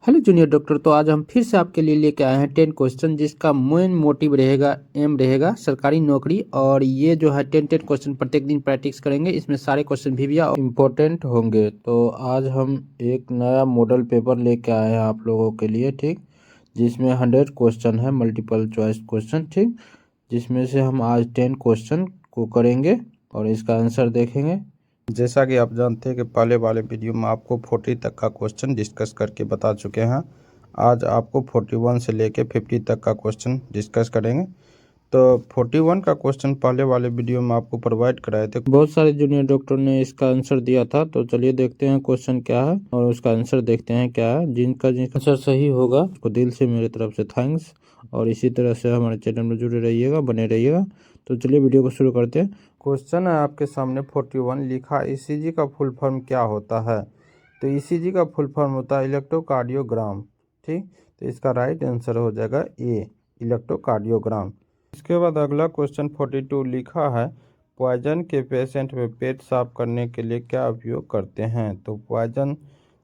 Hello junior doctor. तो आज हम फिर से आपके लिए लेके आए हैं 10 क्वेश्चन जिसका मेन मोटिव रहेगा, एम रहेगा सरकारी नौकरी। और ये जो है 10 क्वेश्चन प्रत्येक दिन प्रैक्टिस करेंगे। इसमें सारे क्वेश्चन भी इम्पोर्टेंट होंगे। तो आज हम एक नया मॉडल पेपर लेके आए हैं आप लोगों के लिए, ठीक, जिसमें 100 क्वेश्चन है, मल्टीपल चॉइस क्वेश्चन, ठीक, जिसमें से हम आज 10 क्वेश्चन को करेंगे और इसका आंसर देखेंगे। जैसा कि आप जानते हैं कि पहले वाले वीडियो में आपको 40 तक का क्वेश्चन डिस्कस करके बता चुके हैं। आज आपको 41 से लेके 50 तक का क्वेश्चन डिस्कस करेंगे। तो 41 का क्वेश्चन पहले वाले वीडियो में आपको प्रोवाइड कराए थे। बहुत सारे जूनियर डॉक्टर ने इसका आंसर दिया था। तो चलिए देखते हैं क्वेश्चन क्या है और उसका आंसर देखते हैं क्या है। जिनका आंसर सही होगा उसको दिल से मेरी तरफ से थैंक्स। और इसी तरह से हमारे चैनल में जुड़े रहिएगा, बने रहिएगा। तो चलिए वीडियो को शुरू करते हैं। क्वेश्चन है आपके सामने 41, लिखा ईसीजी का फुल फॉर्म क्या होता है। तो ईसीजी का फुल फॉर्म होता है इलेक्ट्रोकार्डियोग्राम, ठीक। तो इसका राइट आंसर हो जाएगा ए, इलेक्ट्रोकार्डियोग्राम। इसके बाद अगला क्वेश्चन 42 लिखा है, पॉइजन के पेशेंट में पेट साफ करने के लिए क्या उपयोग करते हैं। तो पॉइजन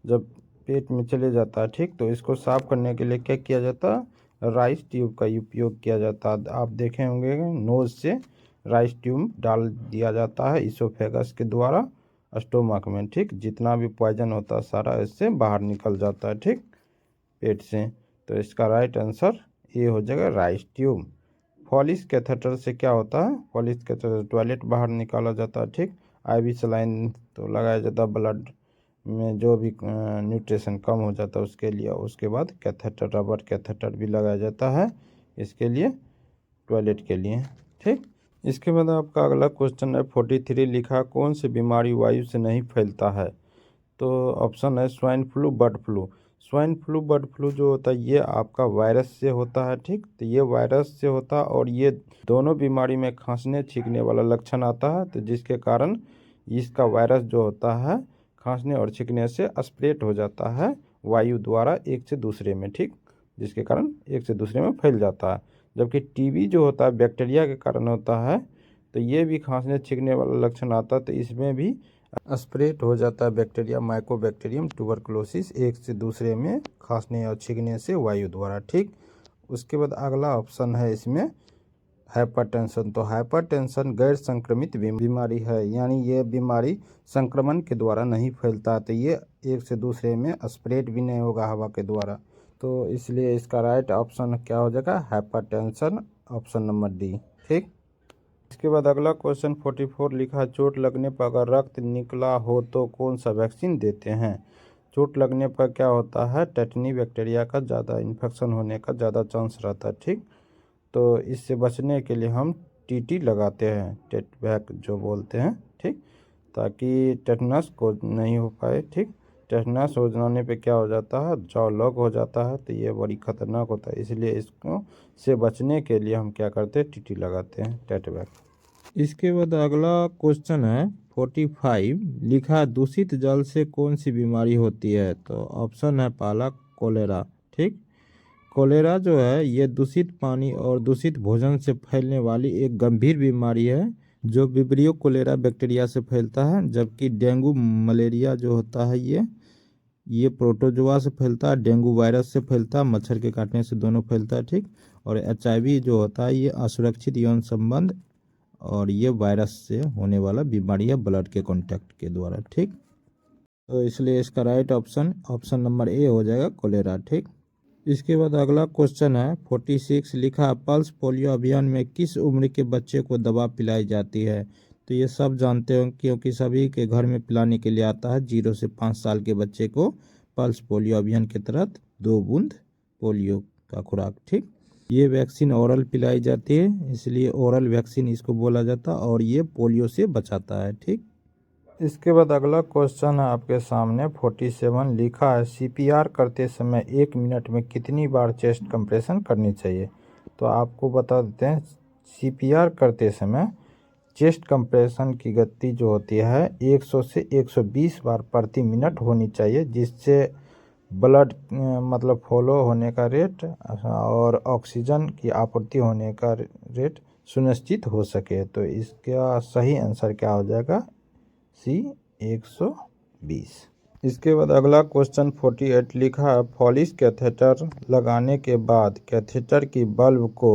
जब पेट में चले जाता है, ठीक, तो इसको साफ करने के लिए क्या किया जाता है, राइस ट्यूब का उपयोग किया जाता है। आप देखे होंगे नोज से राइस ट्यूब डाल दिया जाता है इसोफेगस के द्वारा स्टोमक में, ठीक। जितना भी पॉइजन होता है सारा इससे बाहर निकल जाता है, ठीक, पेट से। तो इसका राइट आंसर ये हो जाएगा राइस ट्यूब। फॉलिस कैथेटर से क्या होता है, फॉलिस कैथेटर टॉयलेट बाहर निकाला जाता है, ठीक। आईवी सलाइन तो लगाया जाता है ब्लड में जो भी न्यूट्रिशन कम हो जाता है उसके लिए। उसके बाद कैथेटर, रबर कैथेटर भी लगाया जाता है इसके लिए, टॉयलेट के लिए, ठीक। इसके बाद आपका अगला क्वेश्चन है 43, लिखा कौन सी बीमारी वायु से नहीं फैलता है। तो ऑप्शन है swine flu, bird flu. Swine flu, bird flu जो होता है ये आपका वायरस से होता है, ठीक। तो ये वायरस से होता है और ये दोनों बीमारी में खांसने छींकने वाला लक्षण आता है। तो जिसके कारण इसका वायरस जो होता है खांसने और छींकने से स्प्रेड हो जाता है वायु द्वारा एक से दूसरे में, ठीक, जिसके कारण एक से दूसरे में फैल जाता है। जबकि टीबी जो होता है बैक्टीरिया के कारण होता है। तो ये भी खांसने छींकने वाला लक्षण आता है। तो इसमें भी स्प्रेड हो जाता है बैक्टीरिया, माइकोबैक्टीरियम ट्यूबरकुलोसिस, एक से दूसरे में खांसने और छींकने से वायु द्वारा, ठीक। उसके बाद अगला ऑप्शन है इसमें हाइपरटेंशन। तो हाइपरटेंशन गैर संक्रमित बीमारी है, यानी ये बीमारी संक्रमण के द्वारा नहीं फैलता। तो ये एक से दूसरे में स्प्रेड भी नहीं होगा हवा के द्वारा। तो इसलिए इसका राइट ऑप्शन क्या हो जाएगा, हाइपरटेंशन, ऑप्शन नंबर डी, ठीक। इसके बाद अगला क्वेश्चन 44 लिखा, चोट लगने पर अगर रक्त निकला हो तो कौन सा वैक्सीन देते हैं। चोट लगने पर क्या होता है, टेटनी बैक्टीरिया का ज़्यादा इन्फेक्शन होने का ज़्यादा चांस रहता है, ठीक। तो इससे बचने के लिए हम टीटी लगाते हैं, टेटवैक जो बोलते हैं, ठीक, ताकि टेटनस को नहीं हो पाए, ठीक। टेटनस हो जाने पे क्या हो जाता है, जॉ लॉक हो जाता है। तो ये बड़ी खतरनाक होता है, इसलिए इसको से बचने के लिए हम क्या करते हैं, टीटी लगाते हैं, टेटवैक। इसके बाद अगला क्वेश्चन है 45, लिखा दूषित जल से कौन सी बीमारी होती है। तो ऑप्शन है पहला कोलेरा, ठीक। कोलेरा जो है ये दूषित पानी और दूषित भोजन से फैलने वाली एक गंभीर बीमारी है जो विब्रियो कोलेरा बैक्टीरिया से फैलता है। जबकि डेंगू मलेरिया जो होता है ये प्रोटोजोआ से फैलता है, डेंगू वायरस से फैलता है, मच्छर के काटने से दोनों फैलता है, ठीक। और एचआईवी जो होता है ये असुरक्षित यौन संबंध और ये वायरस से होने वाला बीमारी है ब्लड के कांटेक्ट के द्वारा, ठीक। तो इसलिए इसका right option option number A हो जाएगा, कोलेरा, ठीक। इसके बाद अगला क्वेश्चन है 46, लिखा पल्स पोलियो अभियान में किस उम्र के बच्चे को दवा पिलाई जाती है। तो ये सब जानते हो क्योंकि सभी के घर में पिलाने के लिए आता है। 0 से 5 साल के बच्चे को पल्स पोलियो अभियान के तहत 2 बूंद पोलियो का खुराक, ठीक। ये वैक्सीन ओरल पिलाई जाती है, इसलिए ओरल वैक्सीन इसको बोला जाता है और ये पोलियो से बचाता है, ठीक। इसके बाद अगला क्वेश्चन है आपके सामने 47, लिखा है सीपीआर करते समय 1 मिनट में कितनी बार चेस्ट कंप्रेशन करनी चाहिए। तो आपको बता देते हैं सीपीआर करते समय चेस्ट कंप्रेशन की गति जो होती है 100 से 120 बार प्रति मिनट होनी चाहिए, जिससे ब्लड मतलब फॉलो होने का रेट और ऑक्सीजन की आपूर्ति होने का रेट सुनिश्चित हो सके। तो इसका सही आंसर क्या हो जाएगा, सी 120। इसके बाद अगला क्वेश्चन 48 लिखा है, फॉलिस कैथेटर लगाने के बाद कैथेटर की बल्ब को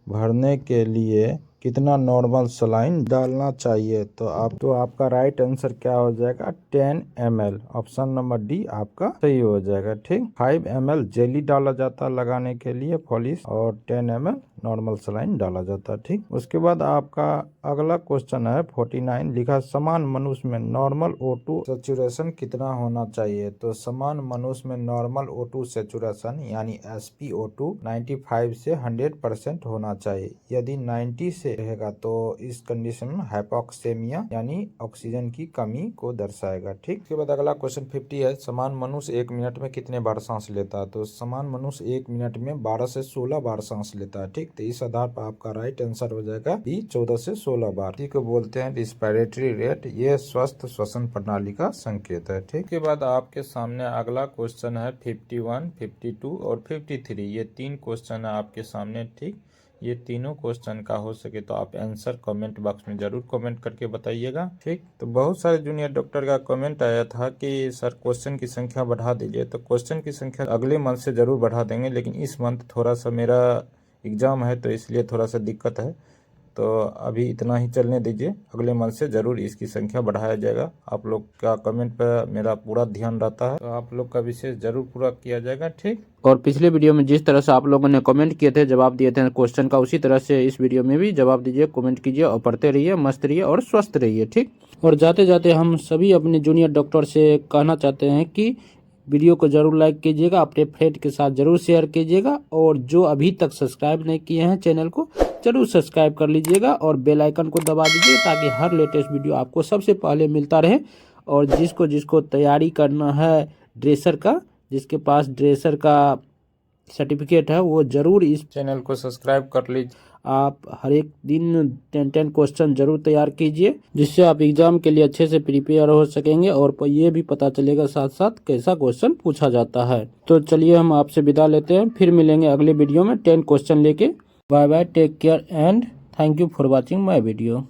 भरने के लिए कितना नॉर्मल सलाइन डालना चाहिए। तो आपका राइट आंसर क्या हो जाएगा, 10 ml। ऑप्शन नंबर डी आपका सही हो जाएगा। ठीक, 5 ml जेली डाला जाता है लगाने के लिए फॉलिस और 10 ml नॉर्मल सलाइन डाला जाता है। ठीक, उसके बाद आपका अगला क्वेश्चन है 49 लिखा, समान मनुष्य में नॉर्मल O2 सेचुरेशन कितना होना चाहिए। तो समान मनुष्य में नॉर्मल O2 सेचुरेशन यानी SpO2 95 से 100% होना चाहिए। यदि 90 से रहेगा तो इस कंडीशन में हाइपोक्सेमिया यानी ऑक्सीजन की कमी को दर्शाएगा। ठीक, उसके बाद अगला क्वेश्चन 50 है, समान मनुष्य 1 मिनट में कितने बार सांस लेता है। तो समान मनुष्य 1 मिनट में 12 से 16 बार सांस लेता है। ठीक, तो इस आधार पर आपका राइट आंसर हो जाएगा बी, 14 से 16 बार। इसी को बोलते हैं रिस्पिरेटरी रेट। ये स्वस्थ श्वसन प्रणाली का संकेत है। ठीक, के बाद आपके सामने अगला क्वेश्चन है 51, 52 और 53। ये 3 क्वेश्चन है आपके सामने। ठीक, ये तीनों क्वेश्चन का हो सके तो आप आंसर कमेंट बॉक्स में जरूर कमेंट करके बताइएगा। ठीक, तो बहुत सारे जूनियर डॉक्टर का कमेंट आया था कि सर क्वेश्चन की संख्या बढ़ा दीजिए। तो क्वेश्चन की संख्या अगले मंथ से जरूर बढ़ा देंगे, लेकिन इस मंथ थोड़ा सा मेरा एग्जाम है तो इसलिए थोड़ा सा दिक्कत है। तो अभी इतना ही चलने दीजिए, अगले मंथ से जरूर इसकी संख्या बढ़ाया जाएगा। आप लोग का कमेंट पर मेरा पूरा ध्यान रहता है, तो आप लोग का विशेष जरूर पूरा किया जाएगा। ठीक, और पिछले वीडियो में जिस तरह से आप लोगों ने कमेंट किए थे, जवाब दिए थे क्वेश्चन का, उसी तरह से इस वीडियो में भी जवाब दीजिए, कमेंट कीजिए और पढ़ते रहिए, मस्त रहिए और स्वस्थ रहिए। ठीक, और जाते जाते हम सभी अपने जूनियर डॉक्टर से कहना चाहते हैं कि वीडियो को जरूर लाइक कीजिएगा, अपने फ्रेंड के साथ जरूर शेयर कीजिएगा, और जो अभी तक सब्सक्राइब नहीं किए हैं चैनल को जरूर सब्सक्राइब कर लीजिएगा और बेल आइकन को दबा दीजिए, ताकि हर लेटेस्ट वीडियो आपको सबसे पहले मिलता रहे। और जिसको जिसको तैयारी करना है ड्रेसर का, जिसके पास ड्रेसर का सर्टिफिकेट है, वो जरूर इस चैनल को सब्सक्राइब कर लीजिए। आप हर एक दिन 10 क्वेश्चन जरूर तैयार कीजिए, जिससे आप एग्जाम के लिए अच्छे से प्रिपेयर हो सकेंगे और ये भी पता चलेगा साथ साथ कैसा क्वेश्चन पूछा जाता है। तो चलिए हम आपसे विदा लेते हैं, फिर मिलेंगे अगले वीडियो में 10 क्वेश्चन लेके। Bye bye, take care and thank you for watching my video.